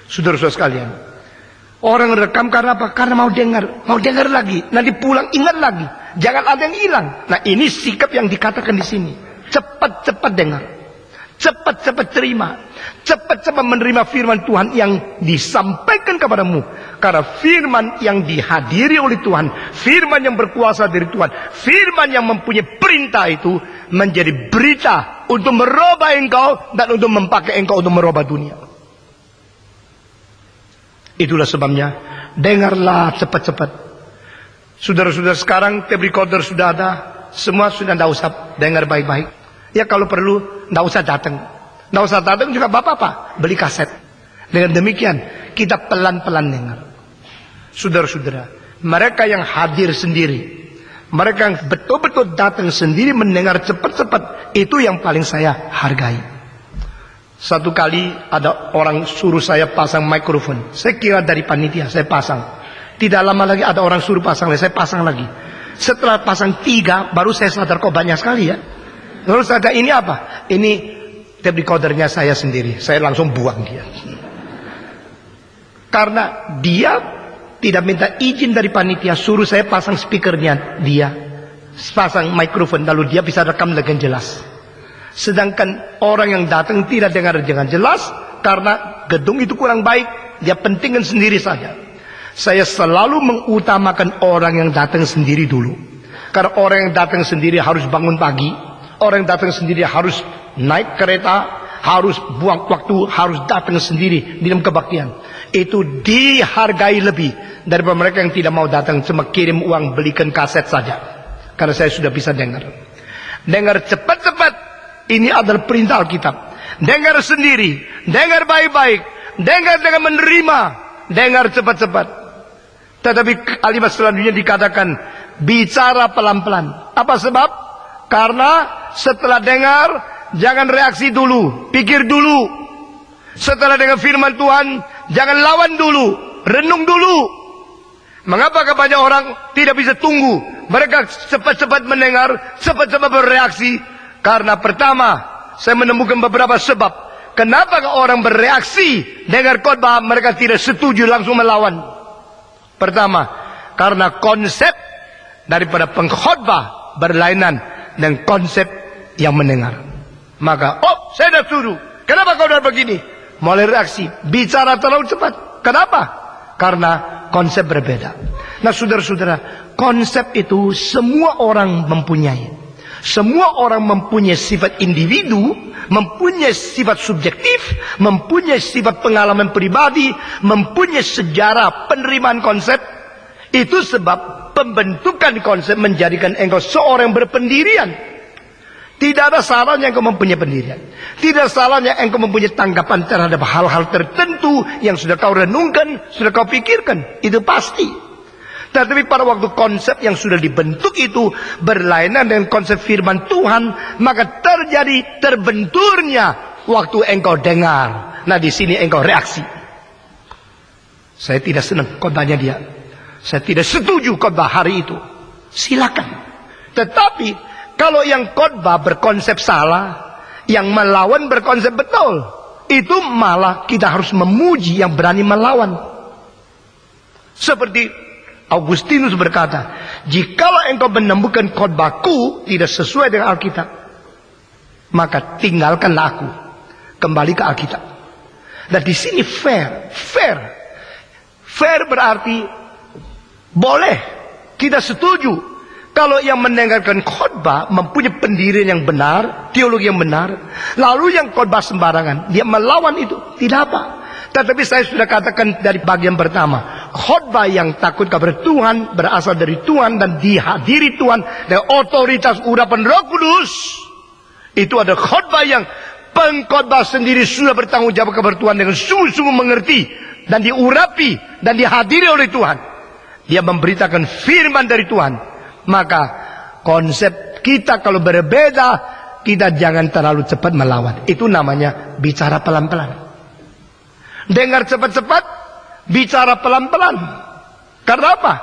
Saudara-saudara sekalian, orang rekam karena apa? Karena mau dengar lagi. Nanti pulang ingat lagi. Jangan ada yang hilang. Nah, ini sikap yang dikatakan di sini. Cepat-cepat dengar. Cepat-cepat terima. Cepat-cepat menerima firman Tuhan yang disampaikan kepadamu. Karena firman yang dihadiri oleh Tuhan, firman yang berkuasa dari Tuhan, firman yang mempunyai perintah itu menjadi berita untuk merubah engkau dan untuk memakai engkau untuk merubah dunia. Itulah sebabnya, dengarlah cepat-cepat. Saudara-saudara sekarang tape recorder sudah ada, semua sudah tidak usah dengar baik-baik. Ya kalau perlu, tidak usah datang. Tidak usah datang juga bapak-bapak, beli kaset. Dengan demikian, kita pelan-pelan dengar. Saudara-saudara, mereka yang hadir sendiri, mereka yang betul-betul datang sendiri mendengar cepat-cepat, itu yang paling saya hargai. Satu kali ada orang suruh saya pasang mikrofon. Saya kira dari panitia, saya pasang. Tidak lama lagi ada orang suruh pasang, saya pasang lagi. Setelah pasang 3, baru saya sadar kok banyak sekali ya. Lalu sadar ini apa? Ini tape recordernya saya sendiri. Saya langsung buang dia. Karena dia tidak minta izin dari panitia, suruh saya pasang speakernya dia. Pasang mikrofon, lalu dia bisa rekam dengan jelas. Sedangkan orang yang datang tidak dengar dengan jelas, karena gedung itu kurang baik, dia pentingkan sendiri saja. Saya selalu mengutamakan orang yang datang sendiri dulu. Karena orang yang datang sendiri harus bangun pagi. Orang yang datang sendiri harus naik kereta, harus buang waktu, harus datang sendiri di dalam kebaktian. Itu dihargai lebih daripada mereka yang tidak mau datang, cuma kirim uang belikan kaset saja. Karena saya sudah bisa dengar. Dengar cepat-cepat, ini adalah perintah Alkitab. Dengar sendiri, dengar baik-baik, dengar dengan menerima, dengar cepat-cepat. Tetapi kalimat selanjutnya dikatakan, bicara pelan-pelan. Apa sebab? Karena setelah dengar, jangan reaksi dulu, pikir dulu. Setelah dengar firman Tuhan, jangan lawan dulu, renung dulu. Mengapa banyak orang tidak bisa tunggu? Mereka cepat-cepat mendengar, cepat-cepat bereaksi. Karena pertama, saya menemukan beberapa sebab. Kenapa orang bereaksi dengar khotbah, mereka tidak setuju langsung melawan? Pertama, karena konsep daripada pengkhotbah berlainan dan konsep yang mendengar. Maka, saya dah suruh. Kenapa kau dah begini? Mulai reaksi, bicara terlalu cepat. Kenapa? Karena konsep berbeda. Nah, saudara-saudara, konsep itu semua orang mempunyai. Semua orang mempunyai sifat individu, mempunyai sifat subjektif, mempunyai sifat pengalaman pribadi, mempunyai sejarah penerimaan konsep. Itu sebab pembentukan konsep menjadikan engkau seorang yang berpendirian. Tidak ada salahnya engkau mempunyai pendirian. Tidak ada salahnya engkau mempunyai tanggapan terhadap hal-hal tertentu yang sudah kau renungkan, sudah kau pikirkan. Itu pasti. Tetapi pada waktu konsep yang sudah dibentuk itu berlainan dengan konsep firman Tuhan, maka terjadi terbenturnya waktu engkau dengar. Nah, di sini engkau reaksi. Saya tidak senang khotbahnya dia. Saya tidak setuju khotbah hari itu. Silakan. Tetapi kalau yang khotbah berkonsep salah, yang melawan berkonsep betul, itu malah kita harus memuji yang berani melawan. Seperti Augustinus berkata, jikalau engkau menemukan khotbahku tidak sesuai dengan Alkitab, maka tinggalkanlah aku, kembali ke Alkitab. Dan di sini fair berarti boleh, kita setuju. Kalau yang mendengarkan khotbah mempunyai pendirian yang benar, teologi yang benar, lalu yang khotbah sembarangan, dia melawan itu, tidak apa. Tetapi saya sudah katakan dari bagian pertama, khotbah yang takut kepada Tuhan, berasal dari Tuhan dan dihadiri Tuhan dengan otoritas urapan Roh Kudus, itu ada khotbah yang pengkhotbah sendiri sudah bertanggung jawab kepada Tuhan dengan sungguh-sungguh mengerti dan diurapi dan dihadiri oleh Tuhan. Dia memberitakan firman dari Tuhan. Maka konsep kita kalau berbeda, kita jangan terlalu cepat melawan. Itu namanya bicara pelan-pelan. Dengar cepat-cepat, bicara pelan-pelan. Karena apa?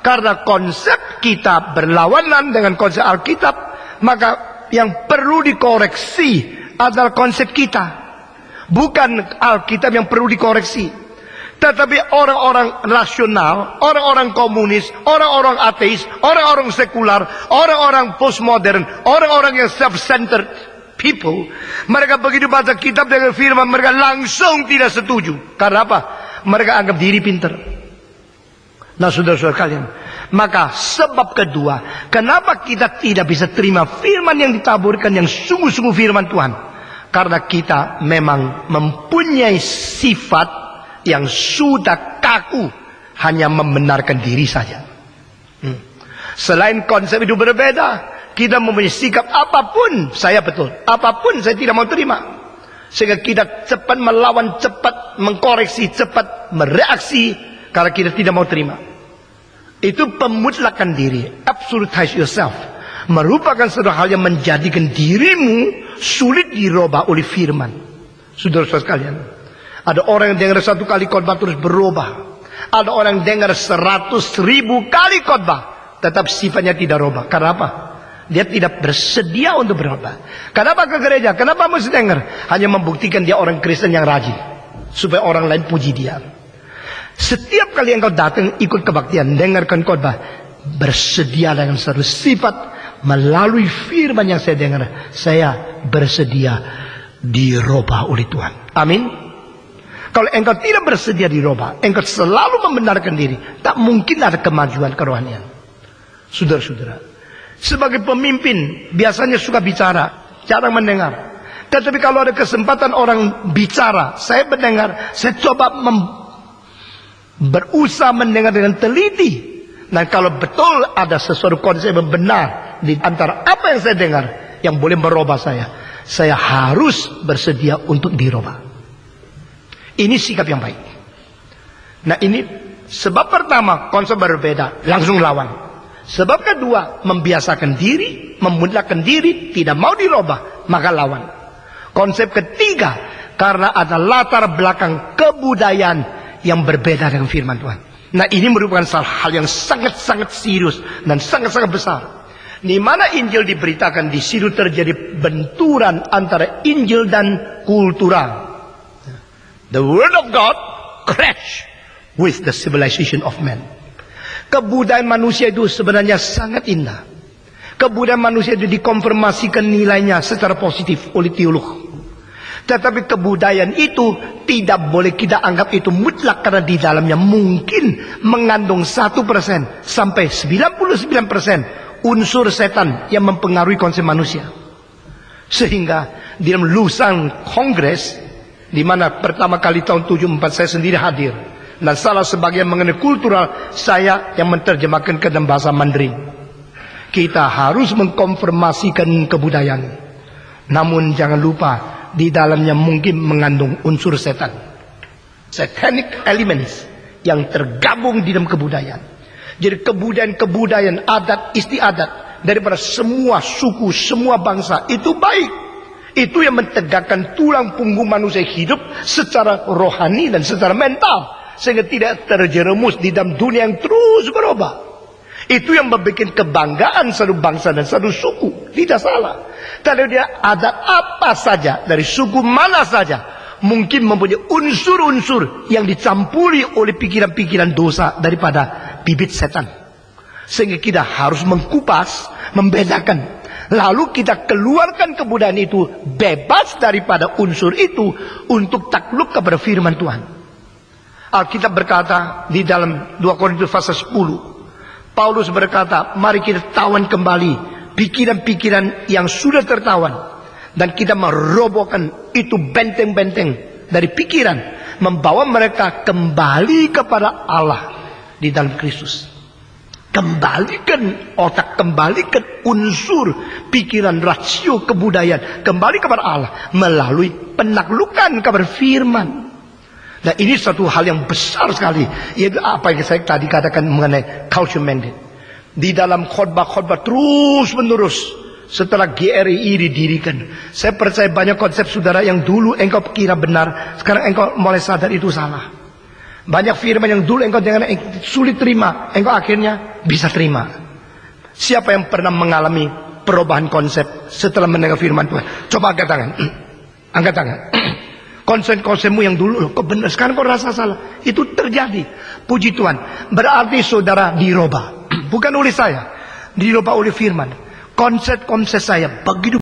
Karena konsep kita berlawanan dengan konsep Alkitab. Maka yang perlu dikoreksi adalah konsep kita, bukan Alkitab yang perlu dikoreksi. Tetapi orang-orang rasional, orang-orang komunis, orang-orang ateis, orang-orang sekular, orang-orang postmodern, orang-orang yang self-centered people, mereka begitu baca kitab dengan firman, mereka langsung tidak setuju. Karena apa? Mereka anggap diri pintar. Nah, saudara-saudara kalian, maka sebab kedua, kenapa kita tidak bisa terima firman yang ditaburkan, yang sungguh-sungguh firman Tuhan? Karena kita memang mempunyai sifat yang sudah kaku, hanya membenarkan diri saja. Selain konsep itu berbeda, kita mempunyai sikap apapun saya betul, apapun saya tidak mau terima. Sehingga kita cepat melawan, cepat mengkoreksi, cepat mereaksi karena kita tidak mau terima. Itu pemutlakan diri, absolutize yourself, merupakan suatu hal yang menjadikan dirimu sulit dirubah oleh firman. Saudara-saudara sekalian, ada orang yang dengar satu kali khotbah terus berubah. Ada orang yang dengar 100.000 kali khotbah, tetap sifatnya tidak berubah. Karena apa? Dia tidak bersedia untuk berubah. Kenapa ke gereja? Kenapa mesti dengar? Hanya membuktikan dia orang Kristen yang rajin, supaya orang lain puji dia. Setiap kali engkau datang ikut kebaktian, dengarkan khotbah, bersedia dengan satu sifat melalui firman yang saya dengar. Saya bersedia dirubah oleh Tuhan. Amin. Kalau engkau tidak bersedia dirubah, engkau selalu membenarkan diri, tak mungkin ada kemajuan kerohanian. Saudara-saudara, sebagai pemimpin biasanya suka bicara, jarang mendengar. Tetapi kalau ada kesempatan orang bicara, saya mendengar, saya coba berusaha mendengar dengan teliti. Nah, kalau betul ada sesuatu konsep yang benar di antara apa yang saya dengar yang boleh merubah saya harus bersedia untuk dirubah. Ini sikap yang baik. Nah, ini sebab pertama, konsep berbeda, langsung lawan. Sebab kedua, membiasakan diri, memudahkan diri, tidak mau dirubah, maka lawan. Konsep ketiga, karena ada latar belakang kebudayaan yang berbeda dengan firman Tuhan. Nah, ini merupakan hal yang sangat-sangat serius dan sangat-sangat besar. Di mana Injil diberitakan, di situ terjadi benturan antara Injil dan kultural. The word of God clash with the civilization of man. Kebudayaan manusia itu sebenarnya sangat indah. Kebudayaan manusia itu dikonfirmasikan nilainya secara positif oleh teolog. Tetapi kebudayaan itu tidak boleh kita anggap itu mutlak, karena di dalamnya mungkin mengandung 1% sampai 99% unsur setan yang mempengaruhi konsep manusia. Sehingga di dalam lulusan kongres, di mana pertama kali tahun 74 saya sendiri hadir, dan salah sebagian mengenai kultural, saya yang menerjemahkan ke dalam bahasa Mandarin. Kita harus mengkonfirmasikan kebudayaan, namun jangan lupa di dalamnya mungkin mengandung unsur setan, satanic elements yang tergabung di dalam kebudayaan. Jadi kebudayaan adat istiadat daripada semua suku, semua bangsa itu baik. Itu yang mentegakkan tulang punggung manusia hidup secara rohani dan secara mental, sehingga tidak terjerumus di dalam dunia yang terus berubah. Itu yang membuat kebanggaan satu bangsa dan satu suku. Tidak salah. Kalau dia adat apa saja, dari suku mana saja, mungkin mempunyai unsur-unsur yang dicampuri oleh pikiran-pikiran dosa daripada bibit setan. Sehingga kita harus mengkupas, membedakan. Lalu kita keluarkan kebudayaan itu, bebas daripada unsur itu, untuk takluk kepada firman Tuhan. Alkitab berkata di dalam 2 Korintus pasal 10, Paulus berkata, mari kita tawan kembali pikiran-pikiran yang sudah tertawan, dan kita merobohkan itu benteng-benteng dari pikiran, membawa mereka kembali kepada Allah di dalam Kristus. Kembalikan otak, kembalikan unsur pikiran, rasio, kebudayaan, kembali kepada Allah melalui penaklukan kepada firman. Nah, ini satu hal yang besar sekali, yaitu apa yang saya tadi katakan mengenai culture mandate. Di dalam khotbah-khotbah terus menerus setelah GRI didirikan, saya percaya banyak konsep saudara yang dulu engkau kira benar, sekarang engkau mulai sadar itu salah. Banyak firman yang dulu engkau jangan sulit terima, engkau akhirnya bisa terima. Siapa yang pernah mengalami perubahan konsep setelah mendengar firman Tuhan? Coba angkat tangan. Angkat tangan. Konsen-konsenmu yang dulu, loh, kok benar, sekarang kok rasa salah. Itu terjadi. Puji Tuhan. Berarti saudara dirubah. Bukan oleh saya. Dirubah oleh firman. Konsep-konsep saya begitu